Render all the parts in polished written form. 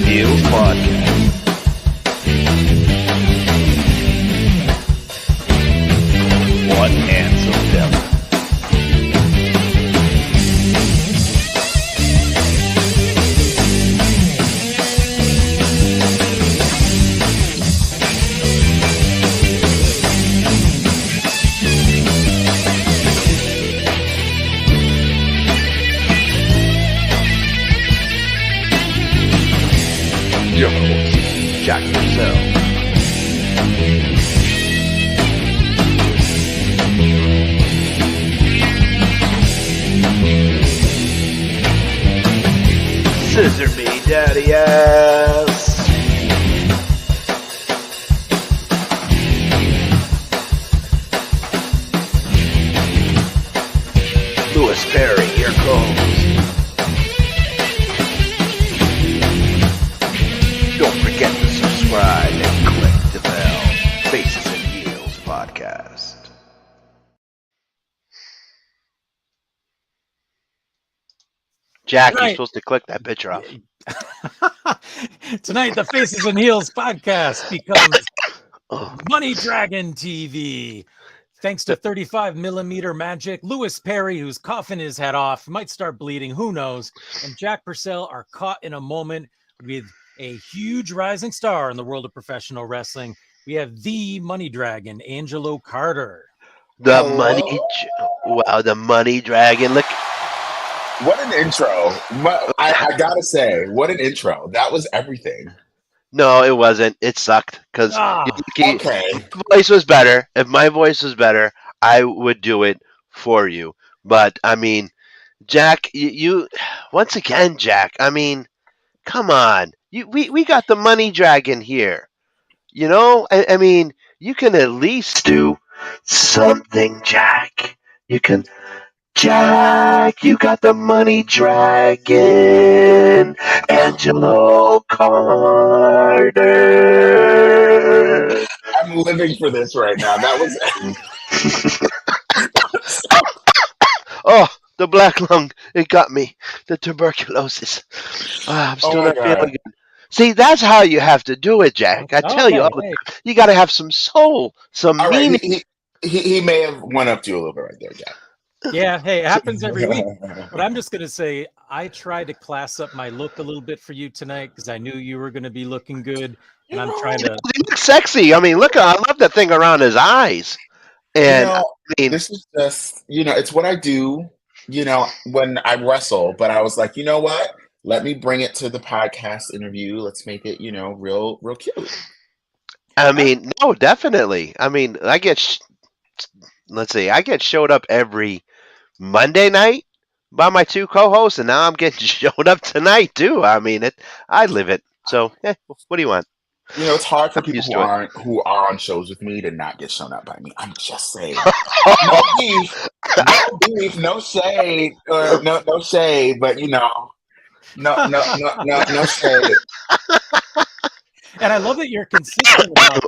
Heels Podcast. What handsome devil. Your host, Jack Purcell. Scissor me, daddy ass. Louis Perry, here comes. Don't forget to subscribe and click the bell. Faces and Heels Podcast. Jack, you're supposed to click that picture off. Tonight, the Faces and Heels podcast becomes Money Dragon TV. Thanks to 35 millimeter magic, Louis Perry, who's coughing his head off, might start bleeding, who knows, and Jack Purcell are caught in a moment with a huge rising star in the world of professional wrestling. We have the Money Dragon, Angelo Carter. The Money Dragon. Look. What an intro. I gotta say, what an intro. That was everything. No, it wasn't. It sucked because okay. If my voice was better, I would do it for you. But I mean, Jack, you once again, Jack. I mean, come on. We got the Money Dragon here. You know, I mean, you can at least do something, Jack. Jack, you got the Money Dragon, Angelo Carter. I'm living for this right now. That was. Oh, the black lung. It got me. The tuberculosis. I'm still not feeling good. See, that's how you have to do it, Jack. I tell you, you got to have some soul, some meaning. Right. He may have went up to you a little bit right there, Jack. Yeah, hey, it happens every week. But I'm just going to say, I tried to class up my look a little bit for you tonight because I knew you were going to be looking good. And I'm trying to. He looks sexy. I mean, look, I love that thing around his eyes. And this is just, it's what I do, when I wrestle. But I was like, you know what? Let me bring it to the podcast interview. Let's make it, real cute. I mean, no, definitely. I mean, I get showed up every Monday night by my two co-hosts, and now I'm getting showed up tonight too. I mean, I live it. So, what do you want? It's hard for people who are on shows with me to not get shown up by me. I'm just saying. No beef, no shade, no shade, but no shade. And I love that you're consistent about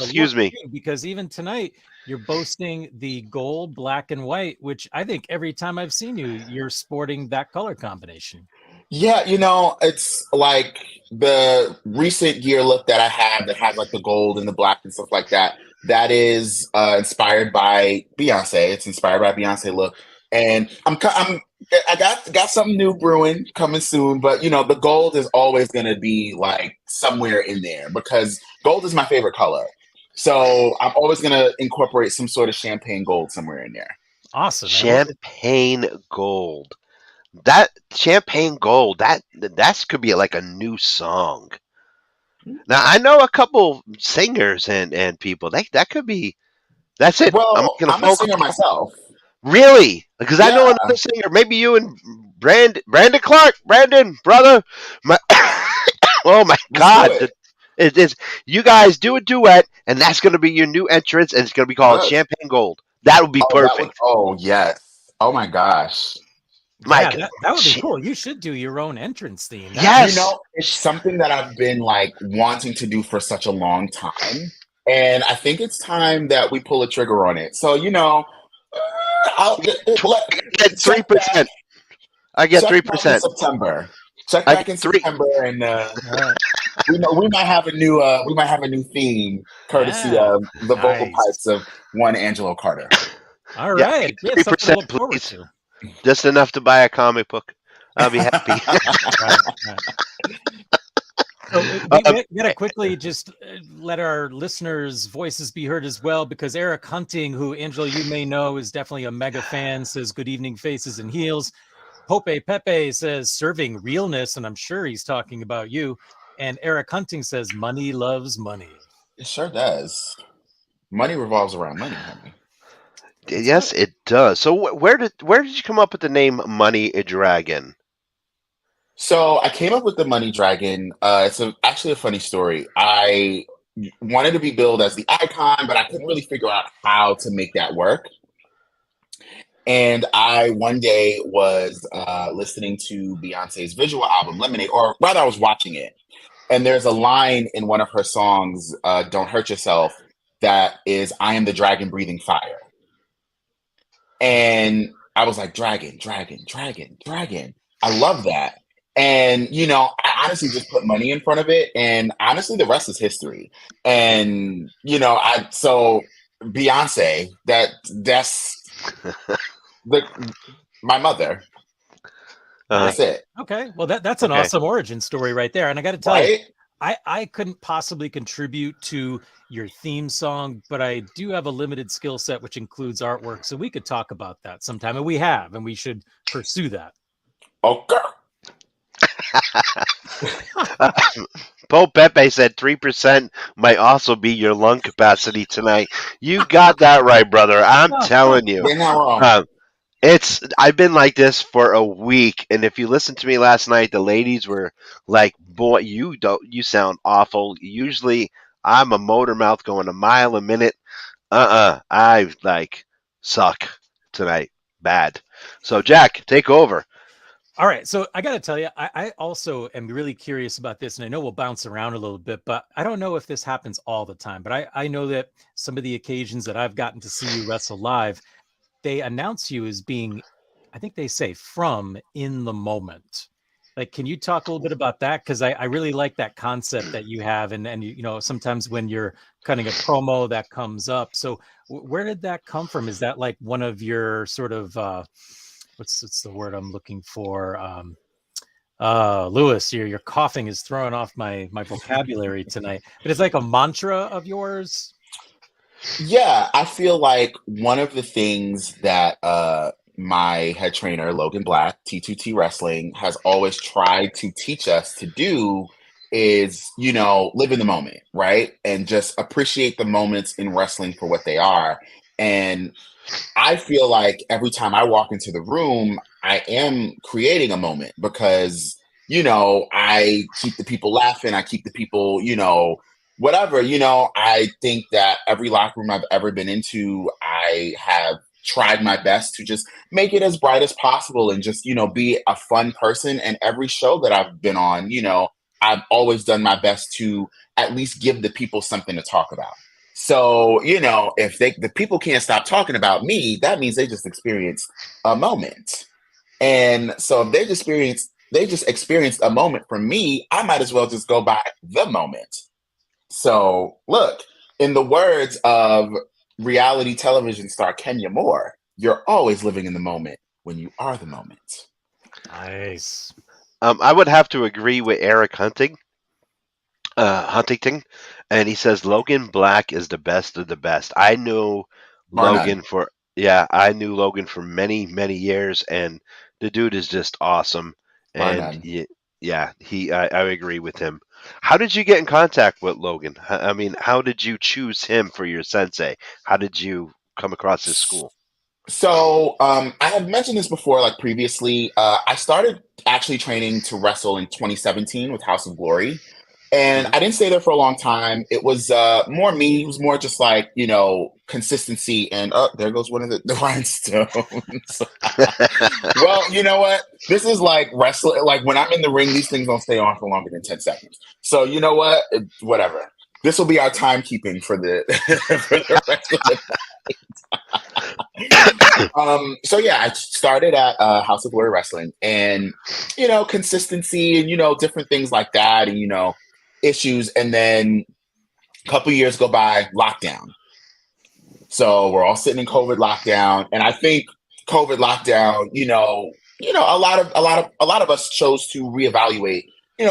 excuse me. Because even tonight, you're boasting the gold, black, and white, which I think every time I've seen you, you're sporting that color combination. Yeah, it's like the recent year look that I have that has like the gold and the black and stuff like that. That is inspired by Beyonce. It's inspired by Beyonce look. And I got something new brewing coming soon, but the gold is always going to be like somewhere in there because gold is my favorite color. So I'm always going to incorporate some sort of champagne gold somewhere in there. Awesome. Champagne gold. That champagne gold, that could be like a new song. Now I know a couple singers and people. That could be. That's it. Well, I'm a singer myself. Really? Because I know another singer. Maybe you and Brandon Clark. Brandon, brother. Oh my God. It's you guys do a duet, and that's going to be your new entrance, and it's going to be called Champagne Gold. That would be perfect. Yes. Oh my gosh. Mike, that would be cool. You should do your own entrance theme. Yes. It's something that I've been like wanting to do for such a long time, and I think it's time that we pull a trigger on it. So I'll get 3%. I get 3%. September. Check I back get in 3. September, and All right. we might have a new theme courtesy Yeah. of the vocal Nice. pipes of one Angelo Carter. All Yeah, right. We have something to 3%, look forward please. to. Just enough to buy a comic book. I'll be happy. Right. Right. So um, we got to quickly just let our listeners' voices be heard as well, because Eric Hunting, who Angelo you may know is definitely a mega fan, says good evening, faces and heels. Pope Pepe says serving realness, and I'm sure he's talking about you. And Eric Hunting says money loves money. It sure does. Money revolves around money, honey. That's yes, right. it does. So where did you come up with the name Money Dragon? So I came up with the Money Dragon. It's actually a funny story. I wanted to be billed as the icon, but I couldn't really figure out how to make that work. And I one day was listening to Beyonce's visual album Lemonade, or rather, I was watching it. And there's a line in one of her songs, "Don't Hurt Yourself," that is, "I am the dragon breathing fire." And I was like, dragon, dragon, dragon, dragon. I love that. And, I honestly just put money in front of it. And honestly, the rest is history. And, so Beyonce, that's my mother. That's Uh, it. Okay. Well, that's an okay. awesome origin story right there. And I got to tell you, Right? I couldn't possibly contribute to your theme song, but I do have a limited skill set, which includes artwork. So we could talk about that sometime. And we have, and we should pursue that. Okay. Pope Pepe said 3% might also be your lung capacity tonight. You got that right, brother. I'm telling you. You're not wrong. Um, I've been like this for a week, and if you listened to me last night, the ladies were like, "Boy, you sound awful." Usually, I'm a motor mouth going a mile a minute. I like suck tonight, bad. So Jack, take over. All right. So I got to tell you, I also am really curious about this. And I know we'll bounce around a little bit, but I don't know if this happens all the time. But I know that some of the occasions that I've gotten to see you wrestle live, they announce you as being, I think they say, from in the moment. Like, can you talk a little bit about that? Because I really like that concept that you have. And sometimes when you're cutting a promo, that comes up. So where did that come from? Is that like one of your sort of, what's the word I'm looking for? Lewis, your coughing is throwing off my vocabulary tonight. But it's like a mantra of yours. Yeah, I feel like one of the things that my head trainer, Logan Black, T2T Wrestling, has always tried to teach us to do is, live in the moment, right? And just appreciate the moments in wrestling for what they are. And I feel like every time I walk into the room, I am creating a moment because, I keep the people laughing. I keep the people, whatever. I think that every locker room I've ever been into, I have tried my best to just make it as bright as possible and just, be a fun person. And every show that I've been on, I've always done my best to at least give the people something to talk about. So, if the people can't stop talking about me, that means they just experienced a moment. And so if they just experienced a moment from me, I might as well just go by the moment. So look, in the words of reality television star Kenya Moore, you're always living in the moment when you are the moment. Nice. I would have to agree with Eric Huntington, and he says Logan Black is the best of the best. Bar none. I knew Logan for many many years, and the dude is just awesome. Bar And none. yeah, I agree with him. How did you get in contact with Logan? I mean, how did you choose him for your sensei? How did you come across his school? So I have mentioned this before, like previously. I started actually training to wrestle in 2017 with House of Glory. And Mhm. I didn't stay there for a long time. It was more me. It was more just like, consistency. And oh, there goes one of the rhinestones. Well, you know what? This is like wrestling. Like when I'm in the ring, these things don't stay on for longer than 10 seconds. So you know what? Whatever. This will be our timekeeping for the for the rest of the So yeah, I started at House of Glory Wrestling, and consistency, and different things like that, and issues, and then a couple years go by, lockdown. So we're all sitting in COVID lockdown, and I think COVID lockdown, a lot of us chose to reevaluate,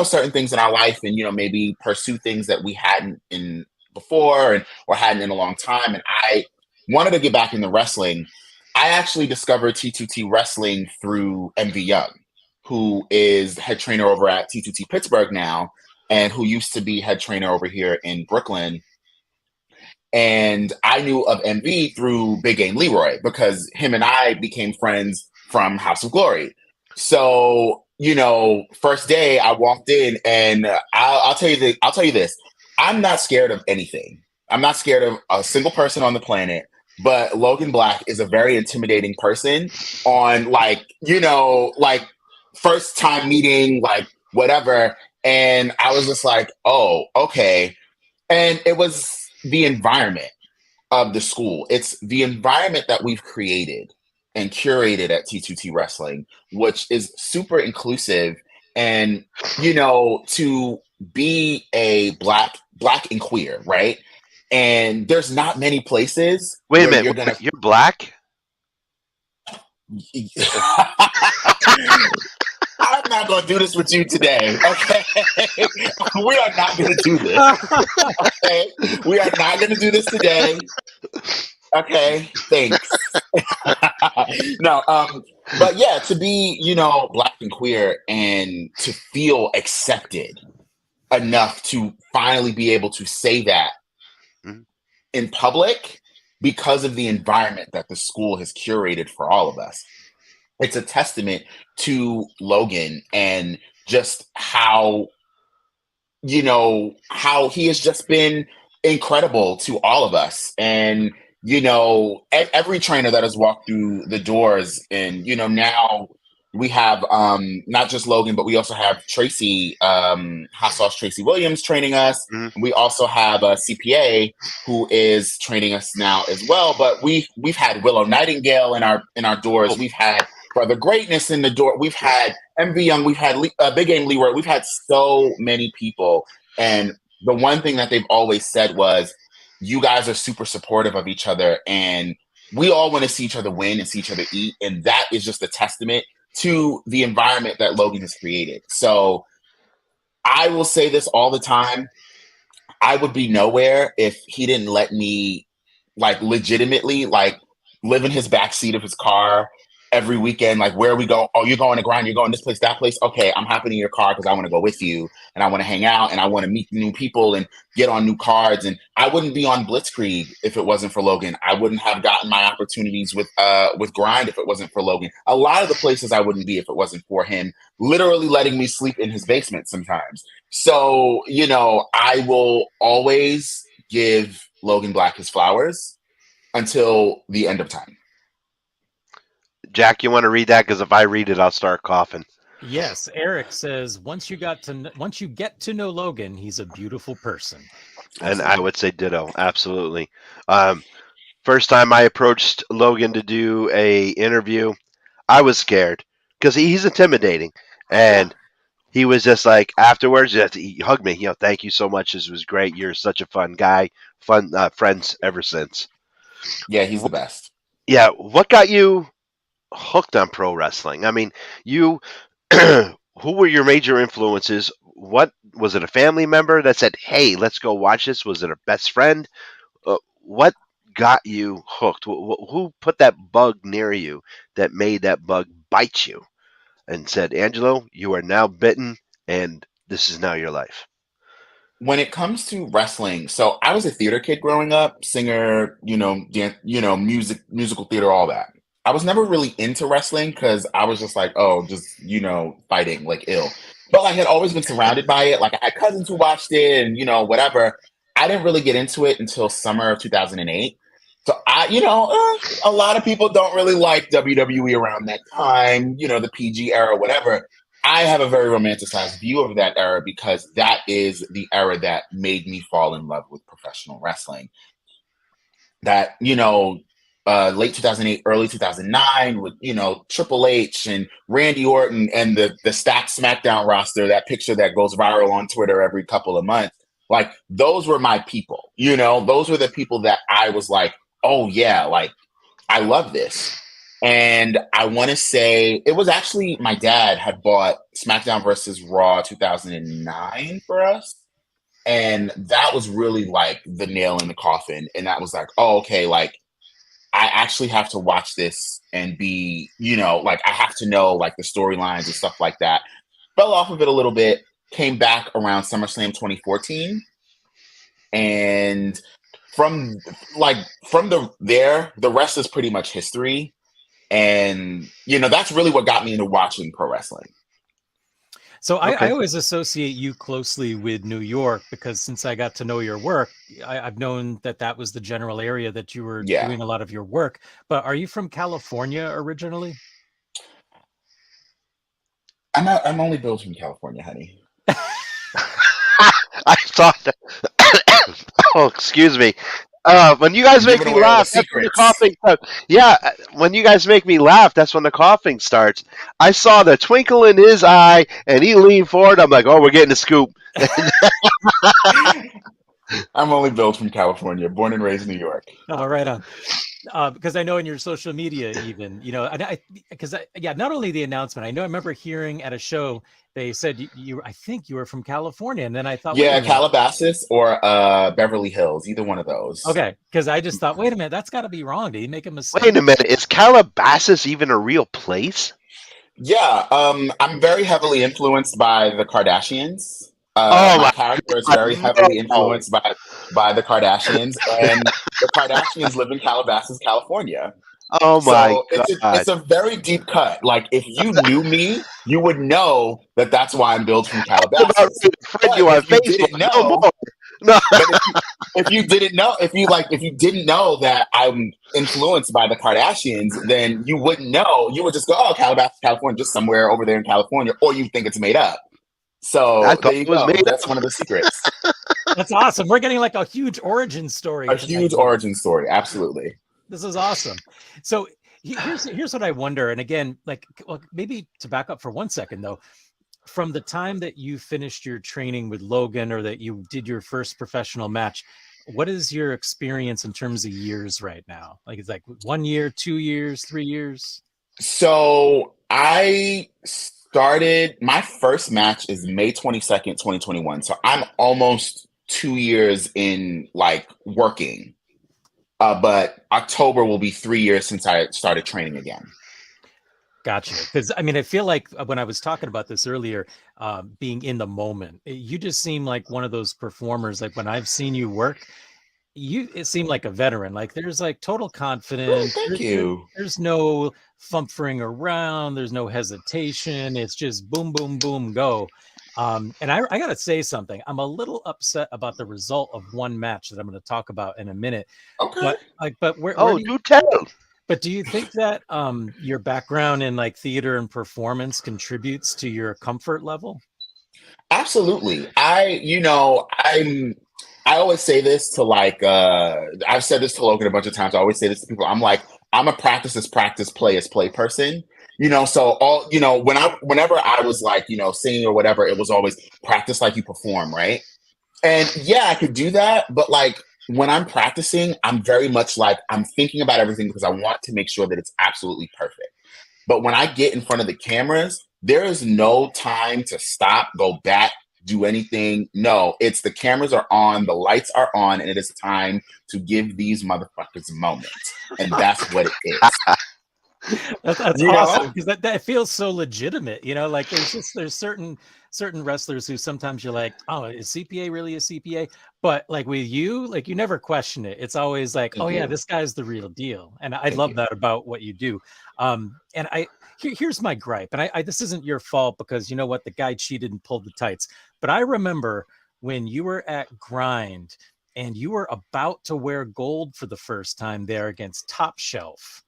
certain things in our life, and maybe pursue things that we hadn't in before, and or hadn't in a long time. And I wanted to get back into wrestling. I actually discovered T2T wrestling through MV Young, who is head trainer over at T2T Pittsburgh now, and who used to be head trainer over here in Brooklyn. And I knew of MV through Big Game Leroy because him and I became friends from House of Glory. So, first day I walked in, and I'll tell you I'll tell you this. I'm not scared of anything. I'm not scared of a single person on the planet. But Logan Black is a very intimidating person on like first time meeting, like whatever. And I was just like, oh, okay. And it was the environment of the school. It's the environment that we've created and curated at T2T Wrestling, which is super inclusive. And, to be a black and queer, right? And there's not many places Wait a where minute. you're going to. You're black? I'm not going to do this with you today, okay? We are not going to do this, okay? We are not going to do this today, okay? Thanks. No, but yeah, to be, black and queer and to feel accepted enough to finally be able to say that Mhm. in public because of the environment that the school has curated for all of us. It's a testament to Logan and just how he has just been incredible to all of us. And every trainer that has walked through the doors, and now we have not just Logan, but we also have Tracy, Hot Sauce Tracy Williams, training us. Mhm. We also have a CPA who is training us now as well. But we've had Willow Nightingale in our doors. Oh. We've had Brother Greatness in the door. We've had MV Young. We've had Big Game Leroy. We've had so many people. And the one thing that they've always said was, you guys are super supportive of each other, and we all want to see each other win and see each other eat. And that is just a testament to the environment that Logan has created. So I will say this all the time. I would be nowhere if he didn't let me, like, legitimately, like, live in his backseat of his car every weekend. Like, where we go, oh, you're going to grind, you're going this place, that place. Okay, I'm hopping in your car because I want to go with you, and I want to hang out, and I want to meet new people and get on new cards. And I wouldn't be on Blitzkrieg if it wasn't for Logan. I wouldn't have gotten my opportunities with grind if it wasn't for Logan. A lot of the places I wouldn't be if it wasn't for him literally letting me sleep in his basement sometimes. So, I will always give Logan Black his flowers until the end of time. Jack, you want to read that? Because if I read it, I'll start coughing. Yes, Eric says once you get to know Logan, he's a beautiful person. And I would say ditto. Absolutely. First time I approached Logan to do a interview, I was scared because he's intimidating, and he was just like afterwards. He hugged me. Thank you so much. This was great. You're such a fun guy. Fun friends ever since. Yeah, he's the best. Yeah. What got you hooked on pro wrestling? I mean, you. Who were your major influences? What was it? A family member that said, "Hey, let's go watch this"? Was it a best friend? What got you hooked? Who put that bug near you that made that bug bite you and said, Angelo, you are now bitten and this is now your life? When it comes to wrestling, so I was a theater kid growing up, singer, dance, musical theater, all that. I was never really into wrestling because I was just like, oh, just, fighting like ill. But I had always been surrounded by it. Like, I had cousins who watched it and, whatever. I didn't really get into it until summer of 2008. So a lot of people don't really like WWE around that time, the PG era, whatever. I have a very romanticized view of that era because that is the era that made me fall in love with professional wrestling. That, late 2008, early 2009 with, Triple H and Randy Orton and the stacked SmackDown roster, that picture that goes viral on Twitter every couple of months. Like, those were my people, those were the people that I was like, oh yeah, like, I love this. And I want to say it was actually my dad had bought SmackDown versus Raw 2009 for us. And that was really like the nail in the coffin. And that was like, oh, okay, like, I actually have to watch this and be, like, I have to know like the storylines and stuff like that. Fell off of it a little bit, came back around SummerSlam 2014. And from the rest is pretty much history. And, that's really what got me into watching pro wrestling. So I always associate you closely with New York because since I got to know your work, I've known that was the general area that you were doing a lot of your work. But are you from California originally? I'm only built from California, honey. I thought that. Oh, excuse me. When you guys make me laugh, that's when the coughing starts. Yeah, when you guys make me laugh, that's when the coughing starts. I saw the twinkle in his eye, and he leaned forward. I'm like, oh, we're getting a scoop. I'm only built from California, born and raised in New York. Oh, right on. Because I know in your social media, even, not only the announcement, I remember hearing at a show, they said I think you were from California. And then I thought, yeah, Calabasas or Beverly Hills, either one of those. Okay. Because I just thought, wait a minute, that's got to be wrong. Did he make a mistake? Wait a minute. Is Calabasas even a real place? Yeah. I'm very heavily influenced by the Kardashians. My character is very heavily influenced by the Kardashians, and the Kardashians live in Calabasas, California. Oh my God! It's a very deep cut. Like, if you knew me, you would know that that's why I'm built from Calabasas. If you didn't know that I'm influenced by the Kardashians, then you wouldn't know. You would just go, "Oh, Calabasas, California, just somewhere over there in California," or you think it's made up. So there you go. That's one of the secrets. That's awesome. We're getting like a huge origin story. Origin story. Absolutely. This is awesome. So here's what I wonder. And again, maybe to back up for 1 second though, from the time that you finished your training with Logan or that you did your first professional match, what is your experience in terms of years right now? Like, it's like 1 year, 2 years, 3 years? So I started, my first match is May 22nd, 2021. So I'm almost 2 years in like working. But October will be 3 years since I started training again. Gotcha. Because I feel like when I was talking about this earlier, being in the moment, you just seem like one of those performers. Like, when I've seen you work, it seemed like a veteran. Like, there's like total confidence. Thank you. There's no fumphering around. There's no hesitation. It's just boom, boom, boom, go. And I got to say something. I'm a little upset about the result of one match that I'm going to talk about in a minute. Okay. But where do tell. But do you think that your background in like theater and performance contributes to your comfort level? Absolutely. I always say this to I've said this to Logan a bunch of times. I always say this to people. I'm like, I'm a practice is practice, play is play person. So whenever I was like, singing or whatever, it was always practice like you perform, right? And yeah, I could do that, but like when I'm practicing, I'm very much like I'm thinking about everything because I want to make sure that it's absolutely perfect. But when I get in front of the cameras, there is no time to stop, go back, do anything. No, it's the cameras are on, the lights are on, and it is time to give these motherfuckers a moment. And that's what it is. That's awesome, because that feels so legitimate. Like there's certain wrestlers who sometimes you're like, oh, is CPA really a CPA? But like with you, like you never question it. It's always like, oh yeah, this guy's the real deal. And I love that about what you do. And here's my gripe, and I this isn't your fault because you know what, the guy cheated and pulled the tights. But I remember when you were at Grind and you were about to wear gold for the first time there against Top Shelf.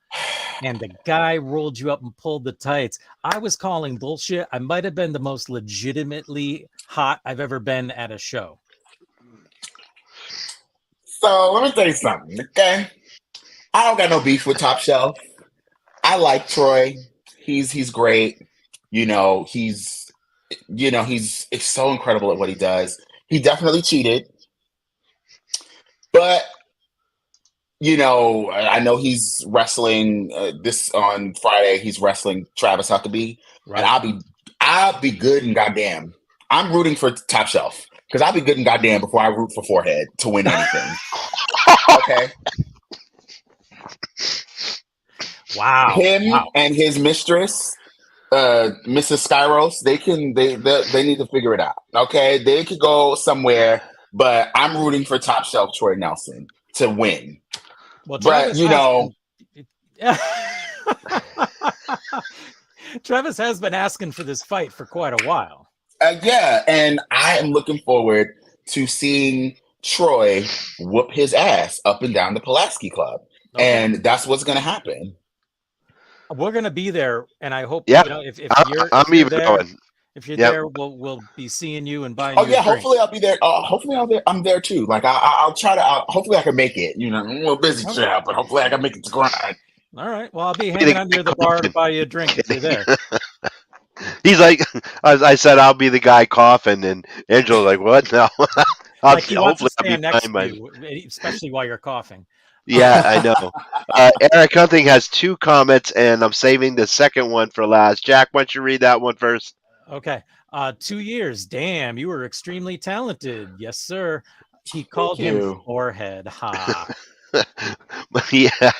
And the guy rolled you up and pulled the tights. I was calling bullshit. I might have been the most legitimately hot I've ever been at a show. So let me tell you something, okay? I don't got no beef with Top Shelf. I like Troy. He's great. You know, he's so incredible at what he does. He definitely cheated, but I know he's wrestling this on Friday. He's wrestling Travis Huckabee, and Right. I'll be good and goddamn. I'm rooting for Top Shelf because I'll be good and goddamn before I root for Forehead to win anything. Okay, Wow. him Wow. and his mistress, Mrs. Skyros, they need to figure it out. Okay, they could go somewhere, but I'm rooting for Top Shelf Troy Nelson to win. Well, But Travis has been. Travis has been asking for this fight for quite a while. Yeah, and I am looking forward to seeing Troy whoop his ass up and down the Pulaski Club, Okay. and that's what's going to happen. We're gonna be there, and I hope Yeah, if I'm you're even there, going. if you're Yep. there, we'll be seeing you and buying Oh you yeah, a drink. hopefully I'll be there. Hopefully I'm there too. Like I'll try to. Hopefully I can make it. I'm a little busy Okay. today, but hopefully I can make it to grind. All right. Well, I'll be hanging out near the bar to buy you a drink if you're there. He's like, as I said, I'll be the guy coughing, and Angelo's like, "What? No." Like he wants to Hopefully, I'll be stand next fine to by. you, especially while you're coughing. Yeah, I know. Eric Hunting has 2 comments, and I'm saving the second one for last. Jack, why don't you read that one first? Okay. 2 years. Damn, you were extremely talented. Yes, sir. He Thank called him you. Forehead. Ha. Yeah,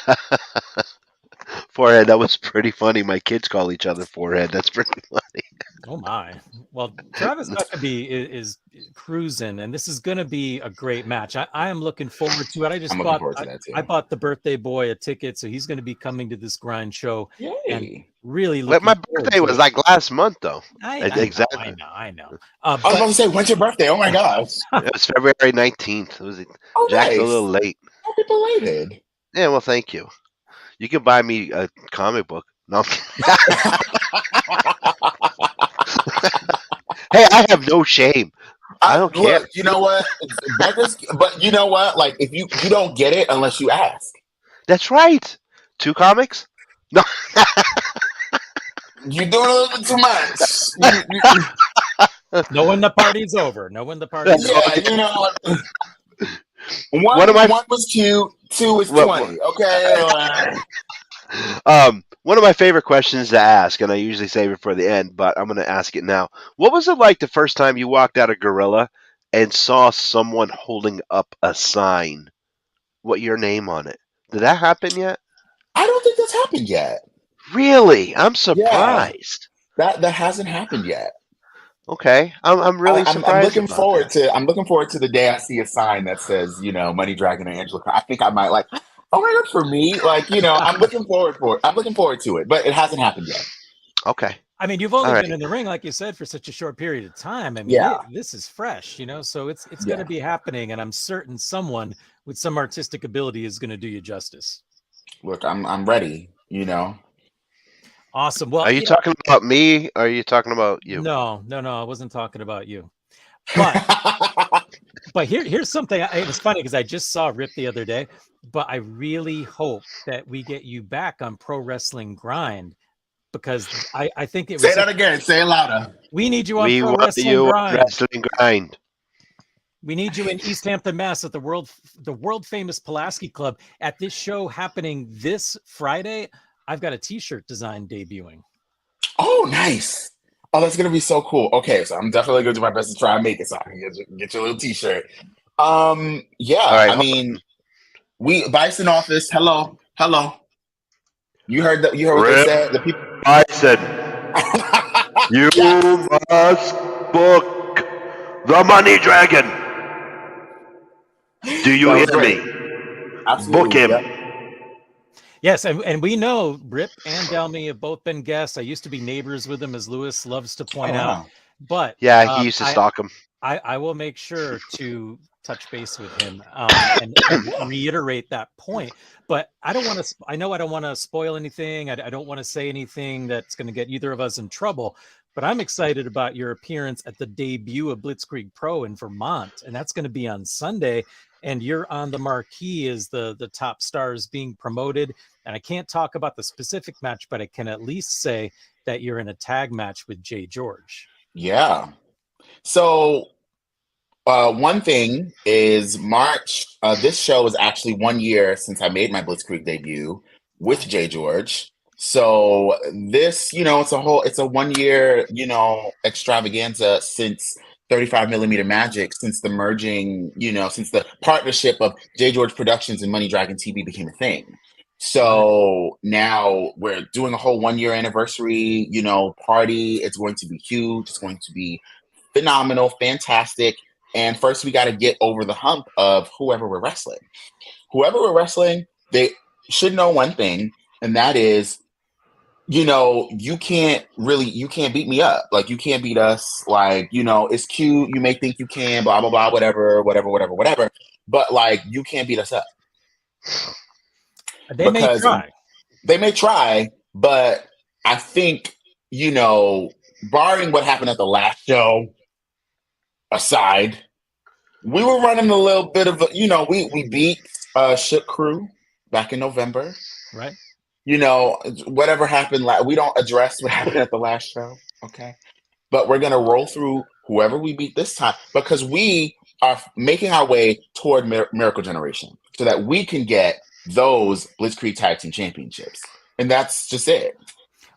Forehead. That was pretty funny. My kids call each other Forehead. That's pretty funny. Oh my. Well, Travis Huckabee is cruising, and this is going to be a great match. I am looking forward to it. I'm looking forward to that too. I bought the birthday boy a ticket, so he's going to be coming to this grind show, and Yay! really But looking my forward birthday to was it. like last month, though. I Exactly. know. I was about to say, when's your birthday? Oh my gosh! It was February 19th. It was Oh, Jack's a nice. little late. Happy belated. Yeah, well, thank you. You can buy me a comic book. No. Hey, I have no shame. I don't care. Look, you know what? But you know what? Like, if you don't get it unless you ask. That's right. 2 comics? No. You're doing a little bit too much. Know when the party's over. Know when the party's over. Yeah, One of my- one was cute, 2 was 20. Okay. One of my favorite questions to ask, and I usually save it for the end, but I'm going to ask it now. What was it like the first time you walked out of Gorilla and saw someone holding up a sign with your name on it? Did that happen yet? I don't think that's happened yet. Really? I'm surprised. That hasn't happened yet. Okay, I'm really surprised. I'm looking about forward that. to. I'm looking forward to the day I see a sign that says, Money Dragon and Angelo. I think I might like. Oh my god, for me, I'm looking forward for it. I'm looking forward to it, but it hasn't happened yet. Okay. I mean, you've only All been right. in the ring, like you said, for such a short period of time. I mean, Yeah. this is fresh, so it's Yeah. going to be happening, and I'm certain someone with some artistic ability is going to do you justice. Look, I'm ready. Awesome. Well, Are you talking about me? Or are you talking about you? No, I wasn't talking about you. But here's something. It was funny because I just saw Rip the other day, but I really hope that we get you back on Pro Wrestling Grind, because I think it was. Say that again. Say it louder. We need you on We Pro want Wrestling you on Grind. Wrestling Grind. We need you in East Hampton, Mass, at the world famous Pulaski Club at this show happening this Friday. I've got a T-shirt design debuting. Oh, nice. Oh, that's gonna be so cool. Okay, so I'm definitely gonna do my best to try and make it so I can get your little T-shirt. Yeah. All right, I mean, we Bison office. Hello. You heard what they said. The people. Bison, you Yes. must book the Money Dragon. Do you That hear was great. me? Absolutely. Book him. Yep. Yes, and we know Rip and Delmy have both been guests. I used to be neighbors with them, as Lewis loves to point out. Wow. But Yeah, he used to stalk him. I will make sure to touch base with him and reiterate that point. But I don't want to. I know I don't want to spoil anything. I don't want to say anything that's going to get either of us in trouble. But I'm excited about your appearance at the debut of Blitzkrieg Pro in Vermont, and that's going to be on Sunday. and you're on the marquee as the top stars being promoted. And I can't talk about the specific match, but I can at least say that you're in a tag match with Jay George. Yeah. So one thing is March. This show is actually 1 year since I made my Blitzkrieg debut with Jay George. So this, it's a 1 year, extravaganza since 35 millimeter magic, since the merging, since the partnership of Jay George Productions and Money Dragon TV became a thing. So now we're doing a whole 1 year anniversary, party. It's going to be huge. It's going to be phenomenal, fantastic. And first, we got to get over the hump of whoever we're wrestling. Whoever we're wrestling, they should know one thing, and that is, you can't beat me up. Like, you can't beat us. Like, it's cute. You may think you can, blah, blah, blah, whatever. But, like, you can't beat us up. They may try. They may try, but I think, barring what happened at the last show aside, we were running a little bit of we beat Shook Crew back in November. Right. Whatever happened, we don't address what happened at the last show, okay? But we're going to roll through whoever we beat this time, because we are making our way toward Miracle Generation so that we can get those Blitzkrieg Tag Team Championships. And that's just it.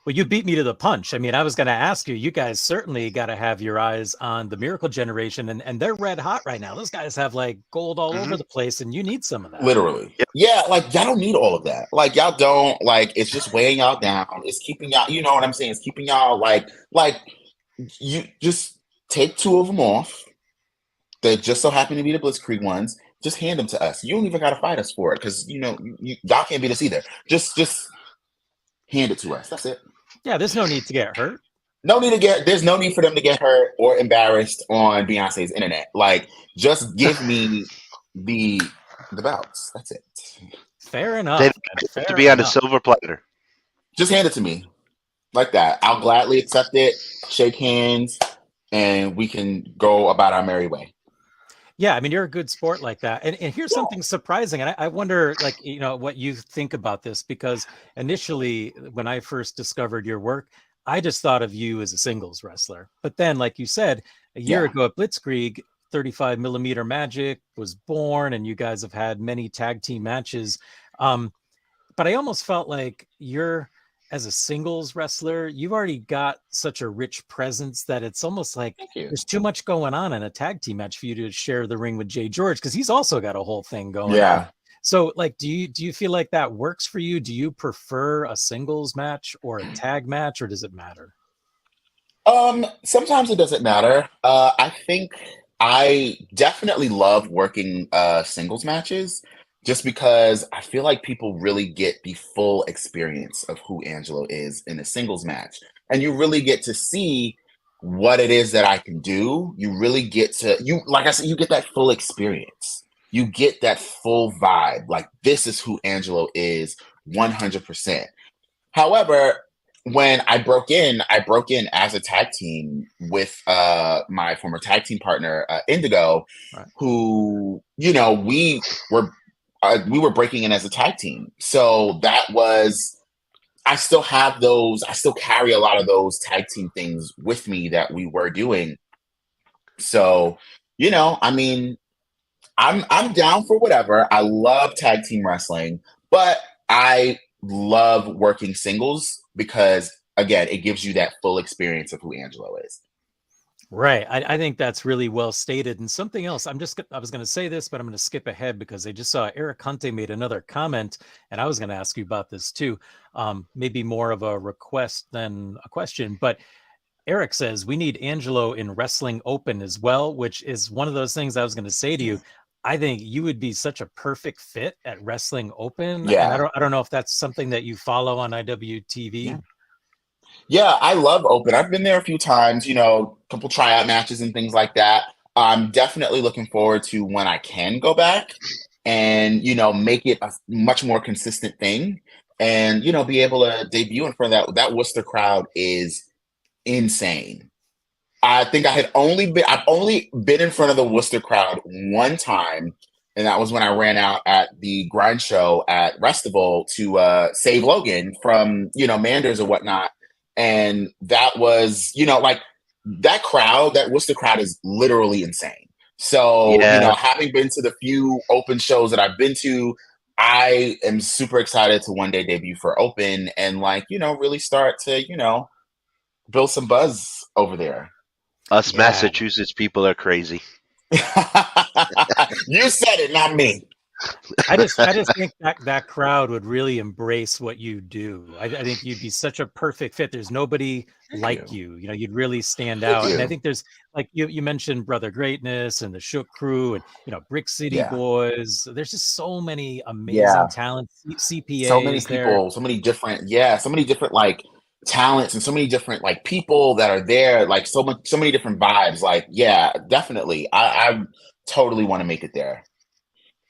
Well, you beat me to the punch. I mean, I was going to ask you, you guys certainly got to have your eyes on the Miracle Generation, and they're red hot right now. Those guys have like gold all over the place, and you need some of that. Literally. Yep. Yeah, like, y'all don't need all of that. Like, y'all don't, like, it's just weighing y'all down. It's keeping y'all, you know what I'm saying? It's keeping y'all, like, you just take 2 of them off. They just so happen to be the Blitzkrieg ones. Just hand them to us. You don't even got to fight us for it, because, y'all can't beat us either. Just hand it to us. That's it. Yeah, there's no need to get hurt. There's no need for them to get hurt or embarrassed on Beyonce's internet. Like, just give me the belts. That's it. Fair enough. They have to be on a silver platter. Just hand it to me. Like that. I'll gladly accept it, shake hands, and we can go about our merry way. Yeah, I mean, you're a good sport like that. And here's something surprising. And I wonder, like, what you think about this, because initially when I first discovered your work, I just thought of you as a singles wrestler. But then, like you said, a year ago at Blitzkrieg, 35 millimeter magic was born, and you guys have had many tag team matches. But I almost felt like as a singles wrestler, you've already got such a rich presence that it's almost like there's too much going on in a tag team match for you to share the ring with Jay George, because he's also got a whole thing going on. So, like, do you feel like that works for you? Do you prefer a singles match or a tag match, or does it matter? Sometimes it doesn't matter. I think I definitely love working singles matches, just because I feel like people really get the full experience of who Angelo is in a singles match. And you really get to see what it is that I can do. You really get to, like I said, you get that full experience. You get that full vibe. Like, this is who Angelo is 100%. However, when I broke in as a tag team with my former tag team partner, Indigo, who, we were breaking in as a tag team. So that was, I still carry a lot of those tag team things with me that we were doing. So, I mean, I'm down for whatever. I love tag team wrestling, but I love working singles because, again, it gives you that full experience of who Angelo is. Right. I think that's really well stated. And something else, I was going to say this, but I'm going to skip ahead because I just saw Eric Hunte made another comment, and I was going to ask you about this too. Maybe more of a request than a question, but Eric says we need Angelo in Wrestling Open as well, which is one of those things I was going to say to you. I think you would be such a perfect fit at Wrestling Open. Yeah. And I don't know if that's something that you follow on IWTV. Yeah, I love Open. I've been there a few times, a couple tryout matches and things like that. I'm definitely looking forward to when I can go back and, make it a much more consistent thing and, be able to debut in front of that. That Worcester crowd is insane. I think I've only been in front of the Worcester crowd one time, And that was when I ran out at the grind show at Restival to save Logan from, Manders or whatnot. And that was, like that crowd, that Worcester crowd is literally insane. So, Yeah, having been to the few open shows that I've been to, I am super excited to one day debut for Open and really start to, build some buzz over there. us Yeah. Massachusetts people are crazy. You said it, not me. I just think that crowd would really embrace what you do. I think you'd be such a perfect fit. There's nobody like you. You'd really stand Thank out. And I you. think there's like you mentioned Brother Greatness and the Shook Crew and Brick City Yeah. Boys. There's just so many Yeah. amazing talent CPAs So many there. people, so many different like talents and so many different like people that are there, like so many different vibes. Like, yeah, definitely. I totally want to make it there.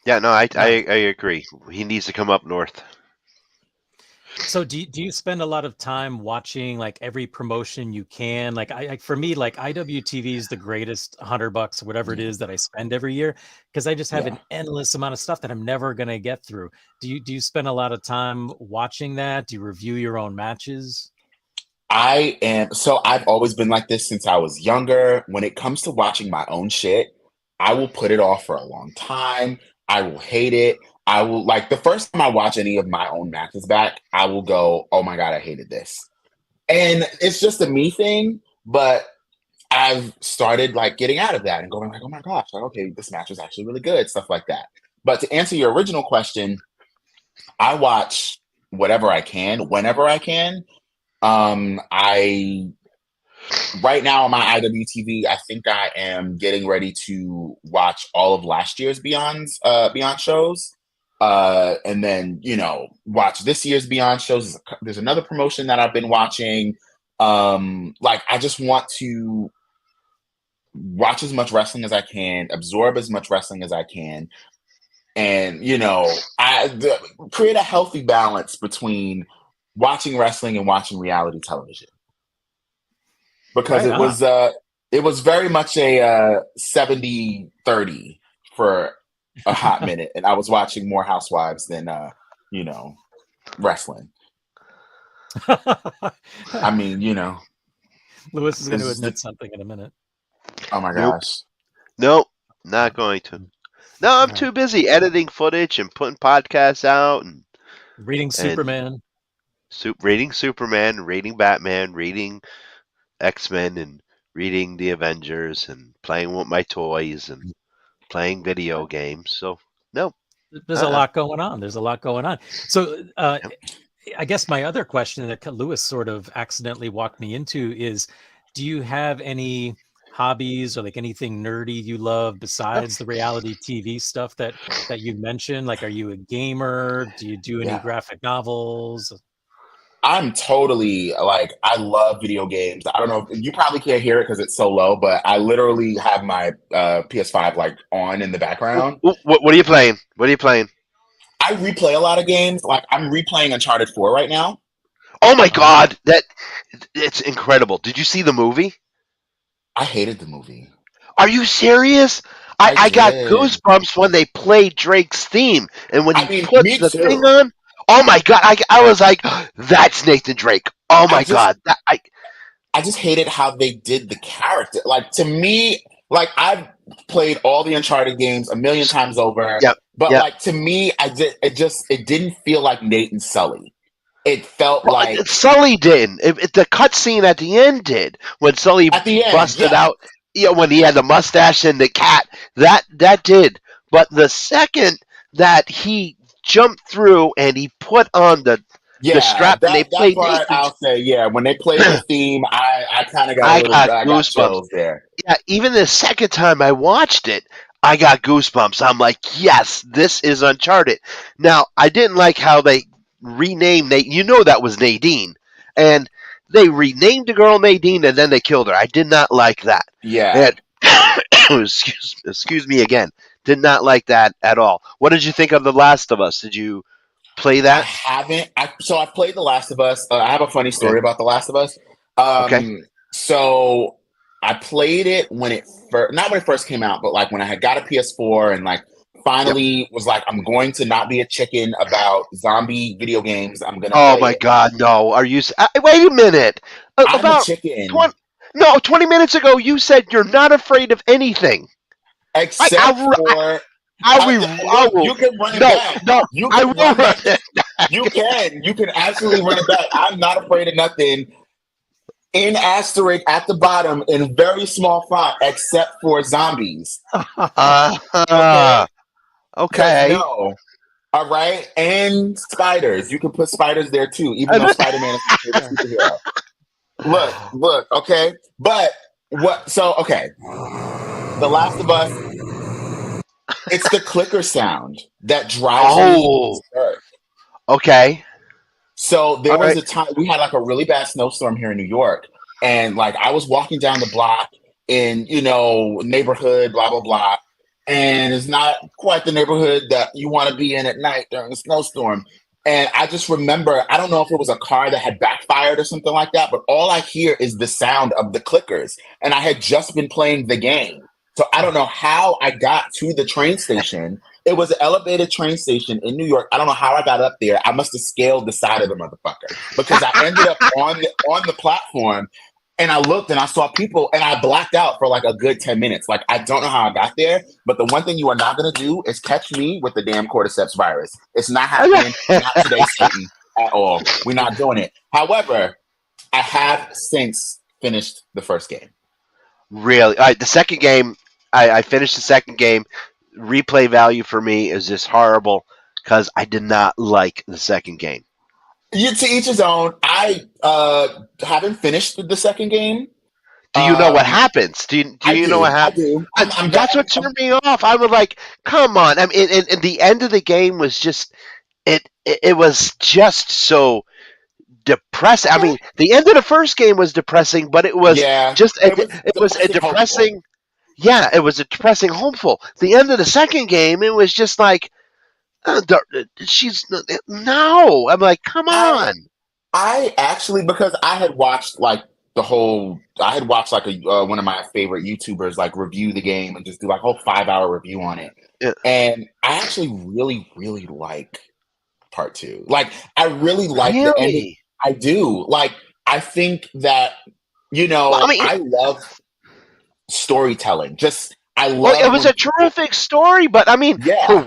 Yeah, no, I Nice. agree. He needs to come up north. So do you spend a lot of time watching like every promotion you can? Like for me, like IWTV is the greatest $100, whatever it is that I spend every year, because I just have Yeah. an endless amount of stuff that I'm never gonna get through. Do you spend a lot of time watching that? Do you review your own matches? I've always been like this since I was younger. When it comes to watching my own shit, I will put it off for a long time. I will hate it. I will like the first time I watch any of my own matches back, I will go, oh my God, I hated this. And it's just a me thing, but I've started like getting out of that and going like, oh my gosh, like, okay, this match was actually really good, stuff like that. But to answer your original question, I watch whatever I can, whenever I can. I right now on my IWTV, I think I am getting ready to watch all of last year's Beyond shows. And then, watch this year's Beyond shows. There's another promotion that I've been watching. Like I just want to watch as much wrestling as I can, absorb as much wrestling as I can, and create a healthy balance between watching wrestling and watching reality television. Because Right it was very much a 70-30 for a hot minute, and I was watching more Housewives than wrestling. I mean, Lewis is going to it's admit something in a minute. oh my Nope. gosh. Nope, not going to. No, I'm too busy editing footage and putting podcasts out and Reading Superman. reading Superman, reading Batman, reading X-Men, and reading the Avengers, and playing with my toys and playing video games. So no, There's a lot going on. There's a lot going on. So Yep. I guess my other question that Lewis sort of accidentally walked me into is, do you have any hobbies or like anything nerdy you love besides the reality TV stuff that you mentioned? Like, are you a gamer? Do you do any Yeah. graphic novels? I'm totally like I love video games. I don't know if you probably can't hear it because it's so low, but I literally have my PS5 like on in the background. What are you playing? What are you playing? I replay a lot of games. Like I'm replaying Uncharted 4 right now. Oh my God, it's incredible. Did you see the movie? I hated the movie. Are you serious? I got did. goosebumps when they played Drake's theme, and when I he mean, put me the too. thing on. Oh my God, I was like, that's Nathan Drake. Oh my God, I just hated how they did the character. Like to me, like I've played all the Uncharted games a million times over. Yep, But yep. like to me, it didn't feel like Nate and Sully. It felt Well, like Sully didn't. The cutscene at the end did when Sully at the end, busted yeah. out. When he had the mustache and the cat, that did. But the second that he jumped through and he put on the Yeah, strap and they that played part Nathan, I'll say, yeah. When they played the theme, I kind of got I got I got goosebumps. chills there. Yeah, even the second time I watched it, I got goosebumps. I'm like, yes, this is Uncharted. Now, I didn't like how they renamed Nate. You know that was Nadine, and they renamed the girl Nadine, and then they killed her. I did not like that. Yeah. And excuse me again. Did not like that at all. What did you think of The Last of Us? Did you play I that? haven't. So I played The Last of Us. I have a funny story Okay. about The Last of Us. Okay. So I played it when it first, not when it first came out, but like when I had got a PS4 and like finally was like, I'm going to not be a chicken about zombie video games. I'm gonna Oh play my it. God, no! Are you? Wait a minute. I'm a About chicken, 20, no, 20 minutes ago, you said you're not afraid of anything. except for I look. will. You can run it No, back. no, You I can will run run that. it. You can. You can absolutely run it back. I'm not afraid of nothing. In asterisk at the bottom in very small font, except for zombies. Okay, Uh, because okay. no. All right, and spiders. You can put spiders there too, even though Spider-Man is my favorite superhero. Look, okay. But what? So, okay. The Last of Us. It's the clicker sound that drives me Oh, berserk. okay. So there All was right. a time we had like a really bad snowstorm here in New York, and like I was walking down the block in neighborhood, blah blah blah, and it's not quite the neighborhood that you want to be in at night during a snowstorm. And I just remember, I don't know if it was a car that had backfired or something like that, but all I hear is the sound of the clickers. And I had just been playing the game. So I don't know how I got to the train station. It was an elevated train station in New York. I don't know how I got up there. I must have scaled the side of the motherfucker because I ended up on the platform, and I looked and I saw people, and I blacked out for like a good 10 minutes. Like, I don't know how I got there, but the one thing you are not going to do is catch me with the damn cordyceps virus. It's not happening. Not today, Satan, at all. We're not doing it. However, I have since finished the first game. Really? All right. The second game, I finished the second game. Replay value for me is just horrible because I did not like the second game. To each his own. I haven't finished the second game. Do you know what happens? Do I you know what do. I happens? do. I'm That's glad. what turned me off. I was like, come on. I mean, and the end of the game was just it was just so depressing. I Okay. mean, the end of the first game was depressing, but it was Yeah, just it was it was a depressing, hopeful. depressing. Yeah, it was a depressing hopeful. The end of the second game, it was just like she's no. I'm like, come I on. I actually, because I had watched like I had watched like a one of my favorite YouTubers like review the game and just do like a whole 5 hour review on it, Yeah, and I actually really like part two. Like, I really like the ending. really? I do. Like, I think that Well, I mean, I love storytelling. Just I well, it love was when a people. terrific story, but I mean, Yeah,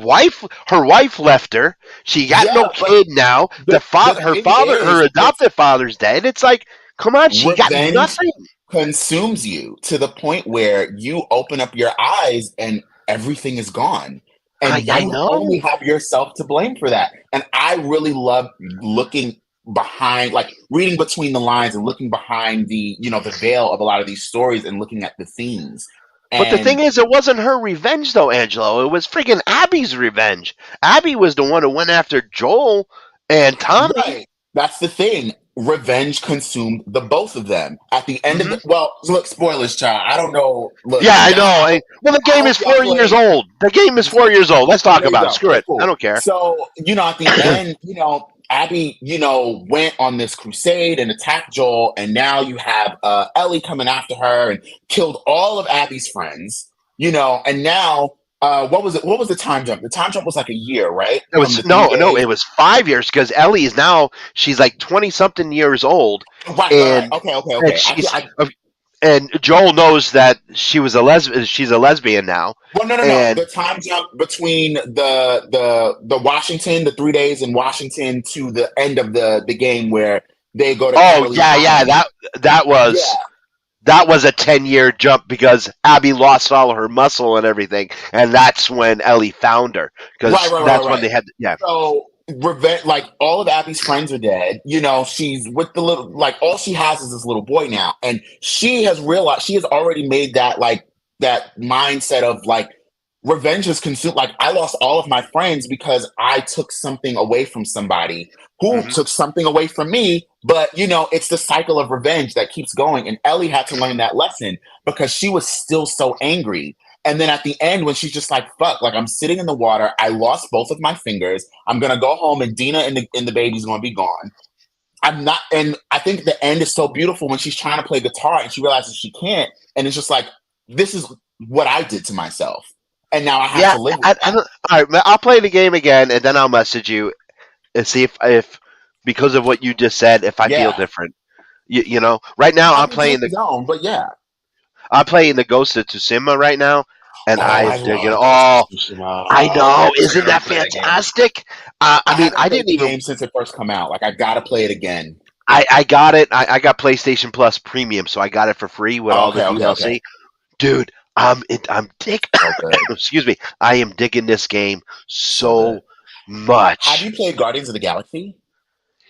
her wife left her. She got yeah, no but kid now. the Her thing father, her is, it's adopted father's dead. It's like, come on, she got revenge nothing. consumes you to the point where you open up your eyes and everything is gone. And I you only know. have yourself to blame for that. And I really love looking behind, like reading between the lines and looking behind the veil of a lot of these stories and looking at the themes. But the thing And is, it wasn't her revenge, though, Angelo. It was freaking Abby's revenge. Abby was the one who went after Joel and Tommy. right, that's the thing. Revenge consumed the both of them. At the end of Hmm. the well, look, spoilers, child. I don't know. Look, Yeah, I know. y'all. Well, the I game is hope y'all 4 years play. old. The game is 4 years old. Let's talk There you about it. go. Screw Okay, it. I cool. don't care. So, at the end, Abby, went on this crusade and attacked Joel, and now you have Ellie coming after her and killed all of Abby's friends, and now what was it? What was the time jump? The time jump was like a year, right? It From the was three no. days. It was 5 years because Ellie is now she's like 20 something years old, Right. and Okay. she's and Joel knows that she was a lesbian. She's a lesbian now, Well, no. and The time jump between the Washington, the 3 days in Washington to the end of the game where they go to oh Kimberly's yeah, island. that Yeah. was that was a 10-year jump because Abby lost all of her muscle and everything, and that's when Ellie found her Right, because right, right, that's when right. they had yeah. So revenge, like all of Abby's friends are dead. She's with the little, like all she has is this little boy now, and she has realized she has already made that like that mindset of like revenge is consumed. Like, I lost all of my friends because I took something away from somebody who Hmm. took something away from me. But it's the cycle of revenge that keeps going, and Ellie had to learn that lesson because she was still so angry. And then at the end, when she's just like, fuck, like I'm sitting in the water, I lost both of my fingers. I'm gonna go home and Dina and the baby's gonna be gone. I'm not, and I think the end is so beautiful when she's trying to play guitar and she realizes she can't. And it's just like, this is what I did to myself. and now I have Yeah, to live with I that. don't, all right. I'll play the game again, and then I'll message you and see if because of what you just said, if I feel Yeah, different. You know, right now I mean to his own, but yeah. I'm playing the Ghost of Tsushima right now, and I Oh, am I digging. love Ghost of Oh, Tsushima. I Oh know, man, isn't I gotta that play that game. fantastic? I I mean, haven't I played didn't the even. game since it first come out. Like I gotta play it again. I got it. I got PlayStation Plus Premium, so I got it for free with all the Okay. DLC. Dude, I'm dig. So good, Excuse me. I am digging this game so good. so Have much. you played Guardians of the Galaxy?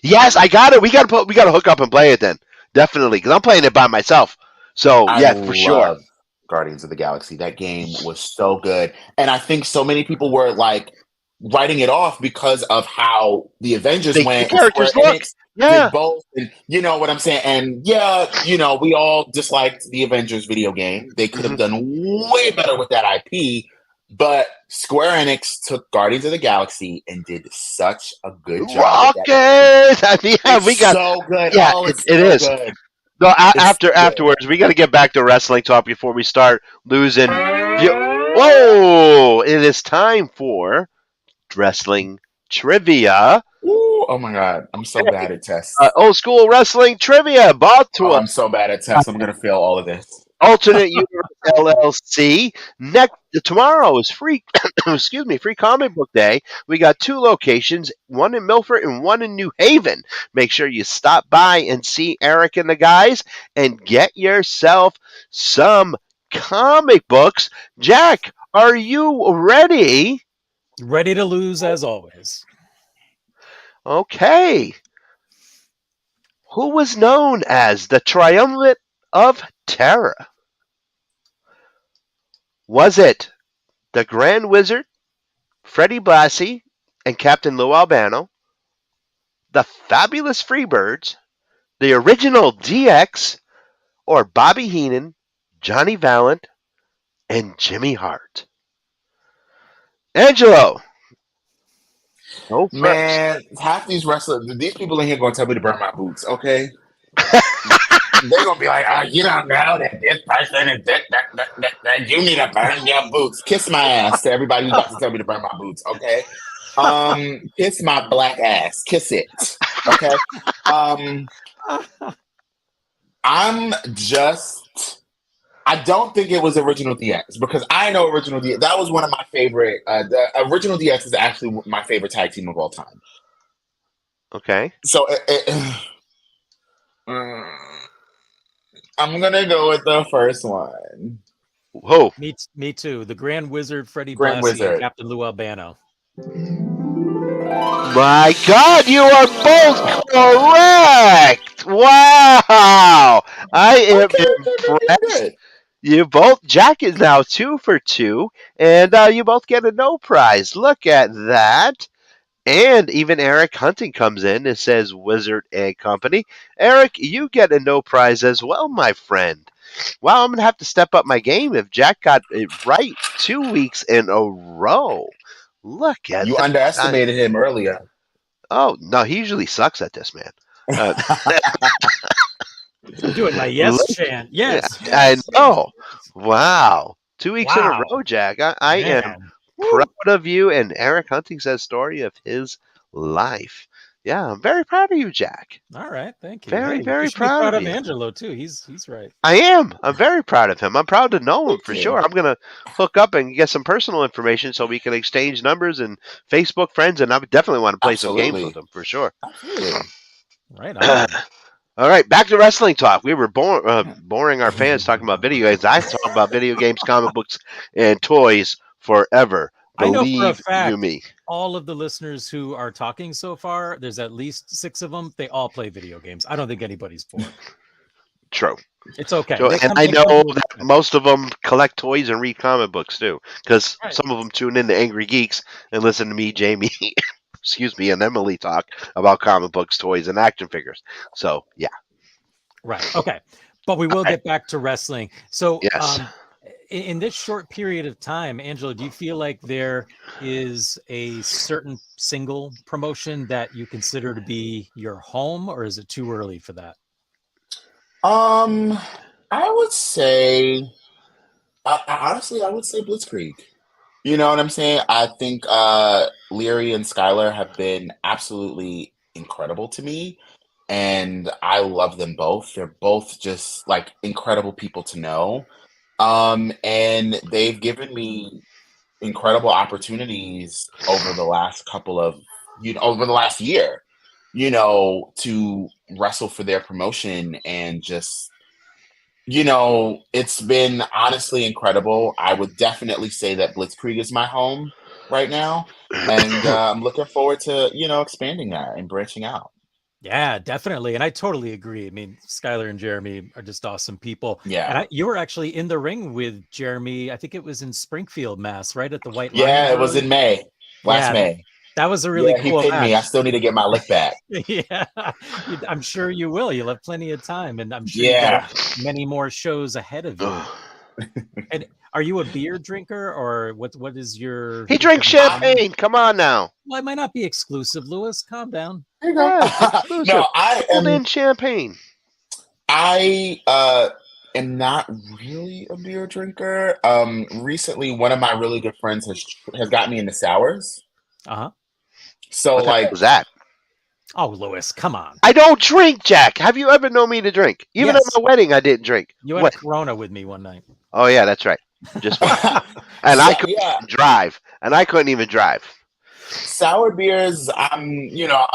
Yes, I got it. We got to hook up and play it then. Definitely, because I'm playing it by myself. So I yeah, for sure. love Guardians of the Galaxy. That game was so good. And I think so many people were like writing it off because of how the Avengers The went and Square characters look. Enix did Yeah. both. And you know what I'm saying? And yeah, you know, we all disliked the Avengers video game. They could have Mhm. done way better with that IP. But Square Enix took Guardians of the Galaxy and did such a good job with that game. Rocket. I mean, yeah, It's we got. so good. Yeah, Oh, it's it so is. good. No, It's so good. afterwards, we got to get back to wrestling talk before we start losing. Whoa! It is time for wrestling trivia. Ooh, oh my God. I'm so bad at tests. Old school wrestling trivia brought to Oh, us I'm so bad at tests. I'm gonna fail all of this. Alternate Universe LLC. Next tomorrow is free. Excuse me, free comic book day. We got two locations, one in Milford and one in New Haven. Make sure you stop by and see Eric and the guys, and get yourself some comic books. Jack, are you ready? Ready to lose as always. Okay. Who was known as the Triumvirate of Terror? Was it the Grand Wizard, Freddie Blassie, and Captain Lou Albano, the Fabulous Freebirds, the original DX, or Bobby Heenan, Johnny Valent, and Jimmy Hart? Angelo, go first. Man, half these wrestlers, these people in here gonna tell me to burn my boots, okay? They're gonna be like, oh, you don't know that this person is that you need to burn your boots. Kiss my ass to everybody who's about to tell me to burn my boots, okay? Kiss my black ass. Kiss it. Okay. Um, I'm just I don't think it was original DX because I know original DX. That was one of my favorite. The original DX is actually my favorite tag team of all time. Okay. So I'm gonna go with the first one, Whoa. Me too. The Grand Wizard, Freddie Grand Blassie, and Wizard. Captain Lou Albano. My God, you are both correct. Wow. I am impressed. Good. You both, Jack is now 2 for 2, and you both get a no prize. Look at that. And even Eric Hunting comes in and says Wizard and Company. Eric, you get a no prize as well, my friend. Wow, I'm going to have to step up my game if Jack got it right 2 weeks in a row. Look at You that. underestimated him earlier. Oh, no, he usually sucks at this, man. Uh, I'm doing my yes look, chant. Yes, I yes, know. yes. Wow. 2 weeks in a Wow, row, Jack. I am man. proud Woo. of you, and Eric Hunting says story of his life. Yeah, I'm very proud of you, Jack. All right, thank you. Very, Hey, you very should be proud proud of of you. Angelo too. He's right. I am. I'm very proud of him. I'm proud to know him Thank for you. sure. I'm gonna hook up and get some personal information so we can exchange numbers and Facebook friends, and I would definitely want to play some games with Absolutely. him for sure. Absolutely. Right on. All right, back to wrestling talk. We were boring our fans talking about video games. I talk about video games, comic books, and toys forever. I know for a Believe you fact me. all of the listeners who are talking so far, there's at least 6 of them. They all play video games. I don't think anybody's bored. True. It's okay. So, They and come, I they come know to that expect. most of them collect toys and read comic books too, because Right. some of them tune in to Angry Geeks and listen to me, Jamie, excuse me, and Emily talk about comic books, toys, and action figures. So, yeah. Right. Okay. But we will get back to wrestling. So, Yes. in this short period of time, Angelo, do you feel like there is a certain single promotion that you consider to be your home, or is it too early for that? I would say, honestly, I would say Blitzkrieg. You know what I'm saying? I think Leary and Skylar have been absolutely incredible to me, and I love them both. They're both just like incredible people to know. And they've given me incredible opportunities over the last couple of, over the last year, to wrestle for their promotion and just, it's been honestly incredible. I would definitely say that Blitzkrieg is my home right now. And I'm looking forward to, expanding that and branching out. Yeah, definitely. And I totally agree. I mean, Skylar and Jeremy are just awesome people. And Yeah. you were actually in the ring with Jeremy. I think it was in Springfield, Mass, right at the White Lion Yeah, it was Brewery. in May, last Yeah, May. that was a really Yeah, he cool pinned me. I match. still need to get my lick back. Yeah, I'm sure you will. You'll have plenty of time, and I'm sure you got Yeah. many more shows ahead of you. And are you a beer drinker, or what is your? He drinks champagne. Come on now. Well, it might not be exclusive, Lewis. Calm down. There you go. Yeah, it's exclusive. No, I Hold am. in champagne. I am not really a beer drinker. Recently, one of my really good friends has got me into sours. Uh-huh. So What the like, heck was that? Oh, Lewis, come on. I don't drink, Jack. Have you ever known me to drink? Even Yes. at my wedding, I didn't drink. You had What? a Corona with me one night. Oh yeah, that's right. Just one. And I couldn't even drive. Sour beers, I'm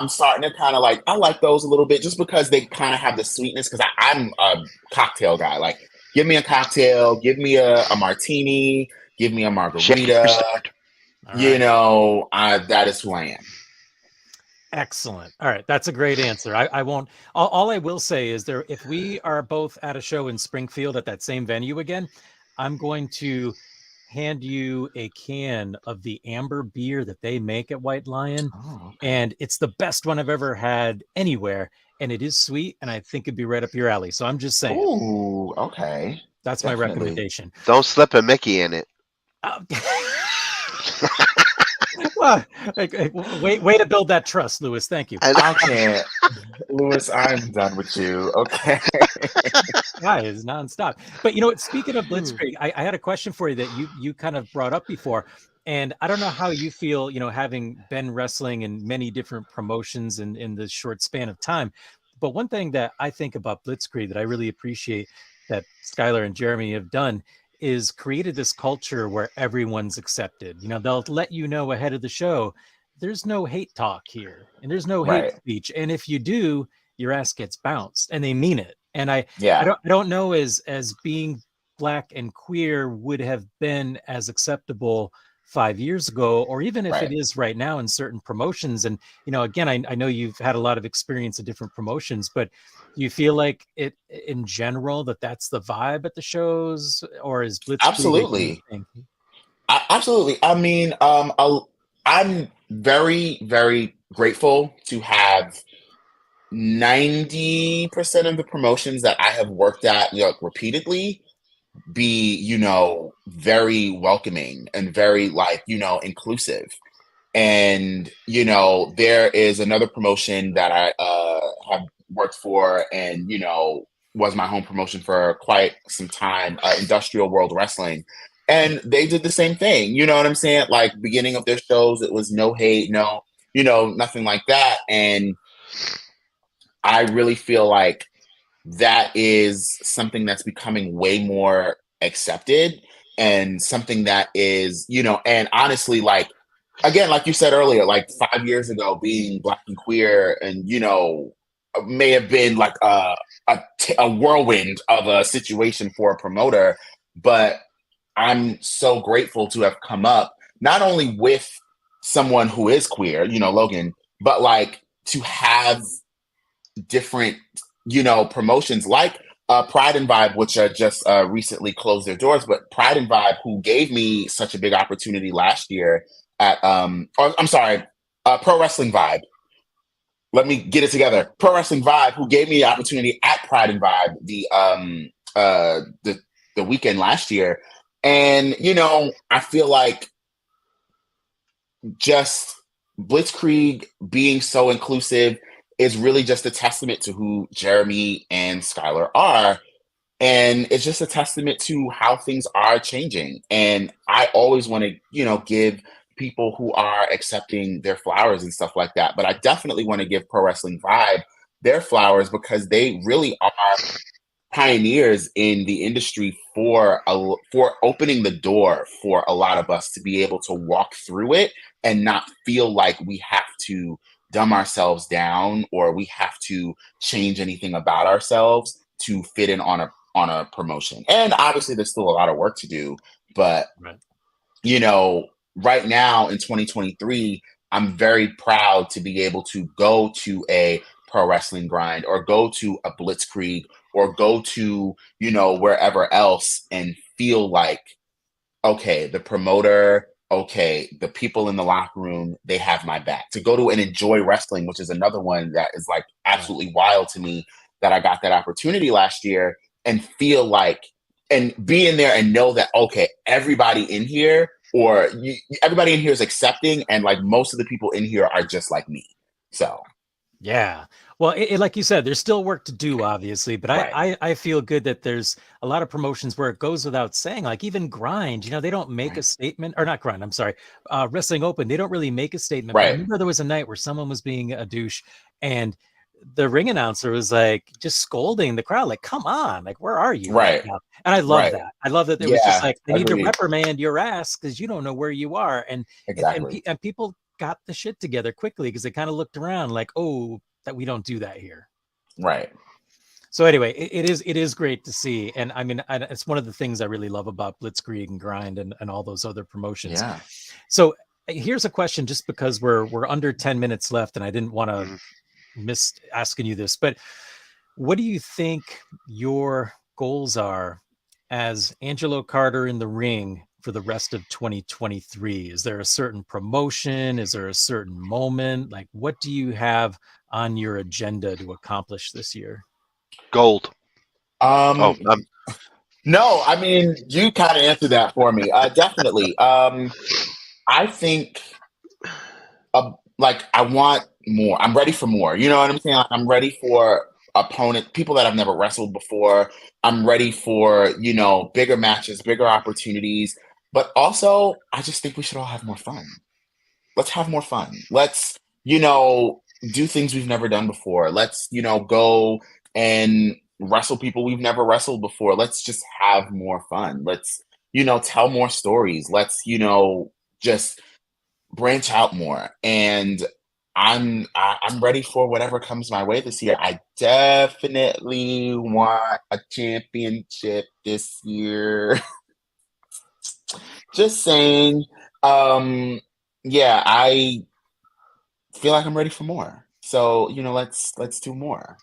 starting to kind of like, I like those a little bit just because they kind of have the sweetness. Because I'm a cocktail guy. Like, give me a cocktail, give me a martini, give me a margarita. Right. That is who I am. Excellent. All right, that's a great answer. I won't. All I will say is if we are both at a show in Springfield at that same venue again, I'm going to hand you a can of the amber beer that they make at White Lion. Oh, okay. And it's the best one I've ever had anywhere. And it is sweet, and I think it'd be right up your alley. So I'm just saying. Ooh, okay. That's Definitely. my recommendation. Don't slip a Mickey in it. Well, way to build that trust, Lewis. Thank you. I can't. Lewis, I'm done with you. Okay. Guy is nonstop. But speaking of Blitzkrieg, I had a question for you that you kind of brought up before. And I don't know how you feel, having been wrestling in many different promotions in this short span of time. But one thing that I think about Blitzkrieg that I really appreciate that Skylar and Jeremy have done is created this culture where everyone's accepted. They'll let you know ahead of the show, there's no hate talk here and there's no hate speech. And if you do, your ass gets bounced, and they mean it. And I don't know as being Black and queer would have been as acceptable 5 years ago, or even if it is right now in certain promotions. And, again, I know you've had a lot of experience in different promotions, but do you feel like it in general that's the vibe at the shows, or is Blitzkrieg? Absolutely. Absolutely. I mean, I'm very, very grateful to have 90% of the promotions that I have worked at, repeatedly be, very welcoming and very inclusive. And, there is another promotion that I have worked for and, was my home promotion for quite some time, Industrial World Wrestling. And they did the same thing. You know what I'm saying? Like, beginning of their shows, it was no hate, no, nothing like that. And I really feel like that is something that's becoming way more accepted, and something that is, and honestly, like, again, like you said earlier, like 5 years ago, being Black and queer and, may have been like a whirlwind of a situation for a promoter. But I'm so grateful to have come up not only with someone who is queer, Logan, but like to have different, promotions like Pride and Vibe, which just recently closed their doors, but Pride and Vibe, who gave me such a big opportunity last year at, Pro Wrestling Vibe. Let me get it together. Pro Wrestling Vibe, who gave me the opportunity at Pride and Vibe the weekend last year. And, I feel like just Blitzkrieg being so inclusive is really just a testament to who Jeremy and Skylar are. And it's just a testament to how things are changing. And I always want to, give people who are accepting their flowers and stuff like that. But I definitely want to give Pro Wrestling Vibe their flowers because they really are pioneers in the industry for opening the door for a lot of us to be able to walk through it and not feel like we have to dumb ourselves down or we have to change anything about ourselves to fit in on a promotion. And obviously there's still a lot of work to do, but Right. right now in 2023, I'm very proud to be able to go to a Pro Wrestling Grind or go to a Blitzkrieg or go to, wherever else and feel like, okay, the promoter, okay, the people in the locker room, they have my back. To go to and enjoy wrestling, which is another one that is like absolutely wild to me that I got that opportunity last year and feel like, and be in there and know that, okay, everybody in here everybody in here is accepting and like most of the people in here are just like me. So Yeah. Well, like you said, there's still work to do, obviously, but right. I feel good that there's a lot of promotions where it goes without saying, like even Grind, they don't make a Right. statement, or not Grind, I'm sorry, Wrestling Open, they don't really make a statement. But I Right. remember there was a night where someone was being a douche and the ring announcer was like just scolding the crowd, like, come on, like, where are you right Right. now? And I love Right. that. I love that it was just Yeah. like, I need to Agreed. reprimand your ass because you don't know where you are. Exactly. And people got the shit together quickly because they kind of looked around like, oh, that we don't do that here. Right. So anyway, it is great to see, and I mean, it's one of the things I really love about Blitzkrieg and Grind and all those other promotions. Yeah. So here's a question, just because we're under 10 minutes left, and I didn't want to miss asking you this, but what do you think your goals are as Angelo Carter in the ring for the rest of 2023? Is there a certain promotion? Is there a certain moment? Like, what do you have on your agenda to accomplish this year? Gold. Oh, No, I mean, you kind of answered that for me. Definitely. I think like I want more. I'm ready for more. You know what I'm saying? Like, I'm ready for people that I've never wrestled before. I'm ready for, bigger matches, bigger opportunities. But also, I just think we should all have more fun. Let's have more fun. Let's, do things we've never done before. Let's, go and wrestle people we've never wrestled before. Let's just have more fun. Let's, tell more stories. Let's, just branch out more. And I'm ready for whatever comes my way this year. I definitely want a championship this year. Just saying. Yeah, I feel like I'm ready for more. So, let's do more.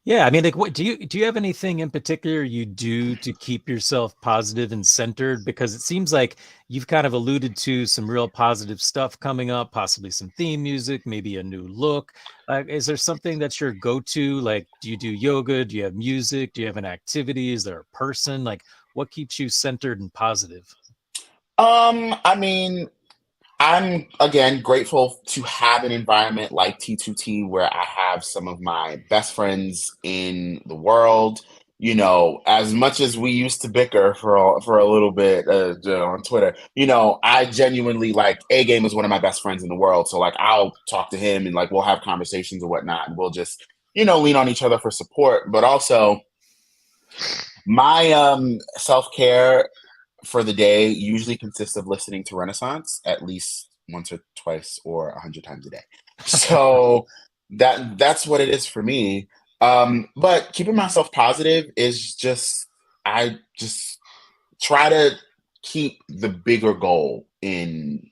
Yeah, I mean, like, what do you have anything in particular you do to keep yourself positive and centered? Because it seems like you've kind of alluded to some real positive stuff coming up, possibly some theme music, maybe a new look. Is there something that's your go-to? Like, do you do yoga? Do you have music? Do you have an activity? Is there a person? Like, what keeps you centered and positive? I mean, I'm again grateful to have an environment like T2T where I have some of my best friends in the world. As much as we used to bicker for a little bit on Twitter, I genuinely like A Game is one of my best friends in the world. So like I'll talk to him and like we'll have conversations and whatnot, and we'll just lean on each other for support. But also my self-care for the day usually consists of listening to Renaissance at least once or twice or 100 times a day. So that's what it is for me. But keeping myself positive is just I just try to keep the bigger goal in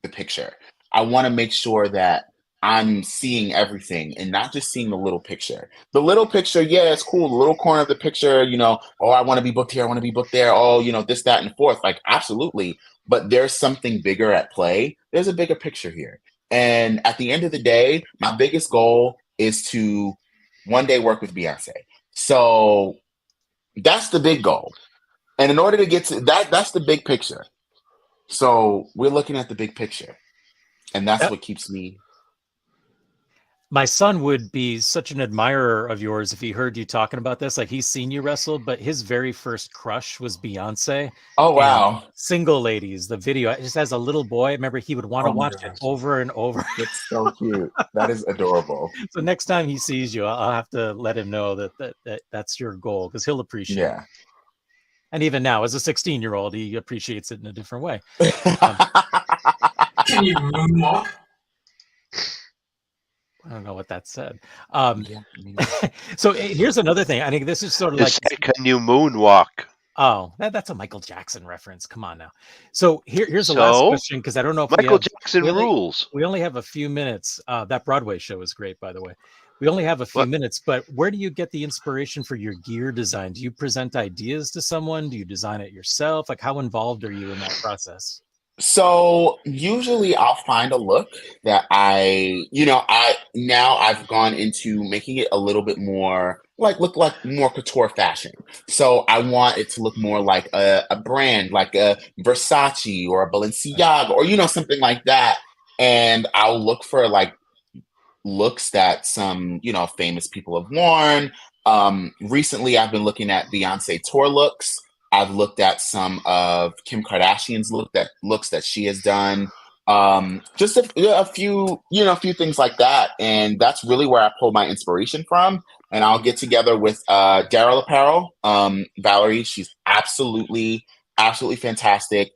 the picture. I want to make sure that I'm seeing everything and not just seeing the little picture. The little picture, yeah, it's cool. The little corner of the picture, oh, I want to be booked here, I want to be booked there. Oh, this, that, and forth. Like, absolutely. But there's something bigger at play. There's a bigger picture here. And at the end of the day, my biggest goal is to one day work with Beyonce. So that's the big goal. And in order to get to that, that's the big picture. So we're looking at the big picture. And that's what keeps me. My son would be such an admirer of yours if he heard you talking about this. Like he's seen you wrestle, but his very first crush was Beyonce. Oh And wow. Single Ladies, the video, just as a little boy, I remember he would want to Oh my watch it gosh. over and over. That's so cute. That is adorable. So next time he sees you, I'll have to let him know that's your goal because he'll appreciate it. Yeah. And even now, as a 16-year-old, he appreciates it in a different way. Can you moonwalk? I don't know what that said. Yeah, I mean, So here's another thing. I think this is sort of Just like, say, can you moonwalk? oh, that's a Michael Jackson reference. Come on now. So here's the last So, question because I don't know if Michael Jackson we only- rules. we only have a few minutes. That Broadway show is great, by the way. We only have a few What? minutes, but where do you get the inspiration for your gear design? Do you present ideas to someone? Do you design it yourself? Like, how involved are you in that process? so usually I'll find a look that I've gone into making it a little bit more look like more couture fashion. So I want it to look more like a brand, like a Versace or a Balenciaga or something like that. And I'll look for like looks that some famous people have worn. Recently I've been looking at Beyonce tour looks. I've looked at some of Kim Kardashian's looks that she has done. Just a few things like that, and that's really where I pull my inspiration from. And I'll get together with Daryl Apparel, Valerie. She's absolutely fantastic.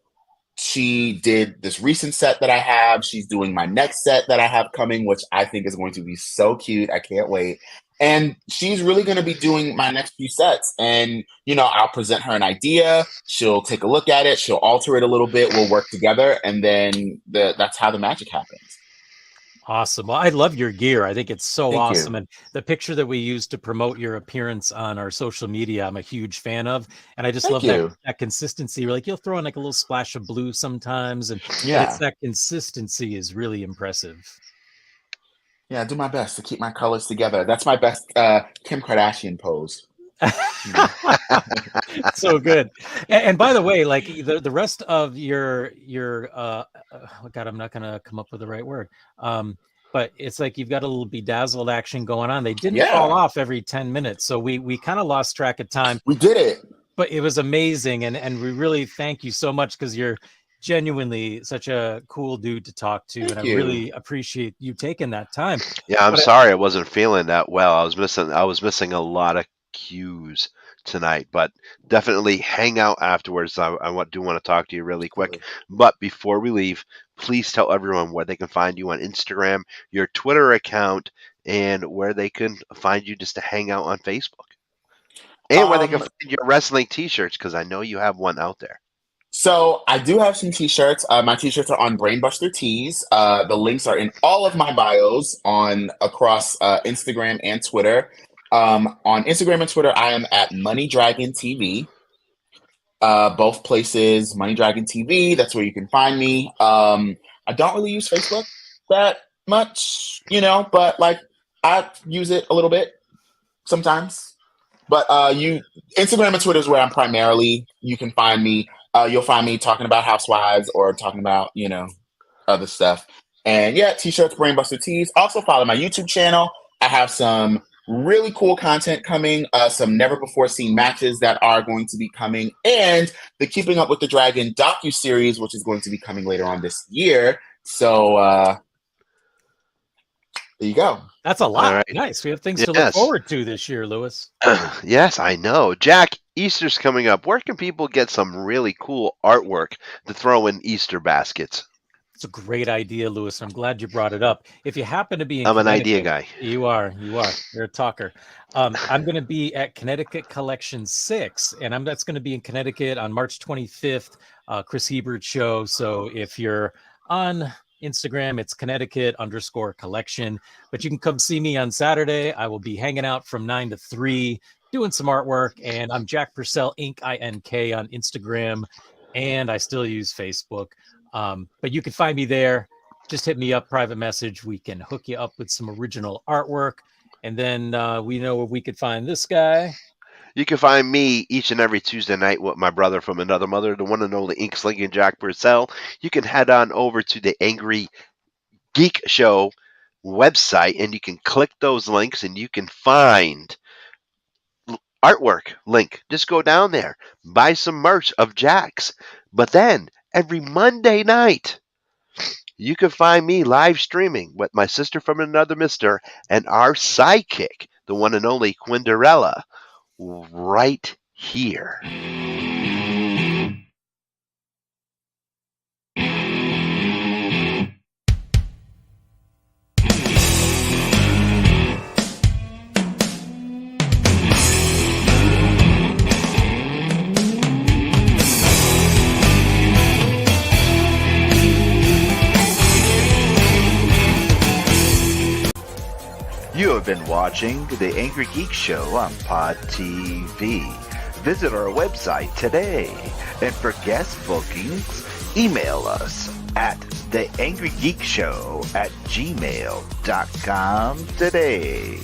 She did this recent set that I have. She's doing my next set that I have coming, which I think is going to be so cute. I can't wait. And she's really going to be doing my next few sets. And, I'll present her an idea. She'll take a look at it. She'll alter it a little bit. We'll work together. And then that's how the magic happens. Awesome. Well, I love your gear. I think it's so Thank awesome. you. And the picture that we use to promote your appearance on our social media, I'm a huge fan of. And I just Thank love you. that consistency. Like you'll throw in like a little splash of blue sometimes. And but Yeah. it's that consistency is really impressive. Yeah, I do my best to keep my colors together. That's my best Kim Kardashian pose. So good. And by the way, like the rest of your oh God, I'm not gonna come up with the right word. But it's like you've got a little bedazzled action going on. They didn't fall off every 10 minutes. So we kind of lost track of time. We did it. But it was amazing. And we really thank you so much because you're genuinely such a cool dude to talk to. Thank and I you. really appreciate you taking that time. Yeah, I'm sorry I wasn't feeling that well. I was missing a lot of cues tonight, but definitely hang out afterwards. I do want to talk to you really quick. But before we leave, please tell everyone where they can find you on Instagram, your Twitter account, and where they can find you just to hang out on Facebook. And where they can find your wrestling t-shirts, because I know you have one out there. So I do have some t-shirts. My t-shirts are on Brainbuster Tees. The links are in all of my bios across Instagram and Twitter. On Instagram and Twitter, I am at Money Dragon TV. Both places, Money Dragon TV. That's where you can find me. I don't really use Facebook that much, but like I use it a little bit sometimes. But Instagram and Twitter is where I'm primarily. You can find me. You'll find me talking about Housewives or talking about, other stuff. And yeah, t-shirts, Brainbuster Tees. Also follow my YouTube channel. I have some really cool content coming, some never before seen matches that are going to be coming, and the Keeping Up with the Dragon docu-series, which is going to be coming later on this year. So there you go. That's a lot. All right. Nice. We have things to look forward to this year, Lewis. Yes, I know. Jack, Easter's coming up. Where can people get some really cool artwork to throw in Easter baskets? It's a great idea, Lewis. I'm glad you brought it up. If you happen to be in I'm an idea guy. You are. You're a talker. I'm going to be at Connecticut Collection 6, and that's going to be in Connecticut on March 25th, Chris Hebert show. So if you're on Instagram, it's Connecticut_collection, but you can come see me on Saturday. I will be hanging out from 9 to 3 doing some artwork, and I'm Jack Purcell Inc. INK on Instagram, and I still use Facebook. But you can find me there. Just hit me up, private message. We can hook you up with some original artwork, and then we know where we could find this guy. You can find me each and every Tuesday night with my brother from another mother, the one and only Ink Slinging Jack Purcell. You can head on over to the Angry Geek Show website, and you can click those links and you can find artwork link. Just go down there, buy some merch of Jack's. But then every Monday night, you can find me live streaming with my sister from another mister and our sidekick, the one and only Quinderella, right here. You have been watching The Angry Geek Show on Pod TV. Visit our website today. And for guest bookings, email us at theangrygeekshow@gmail.com today.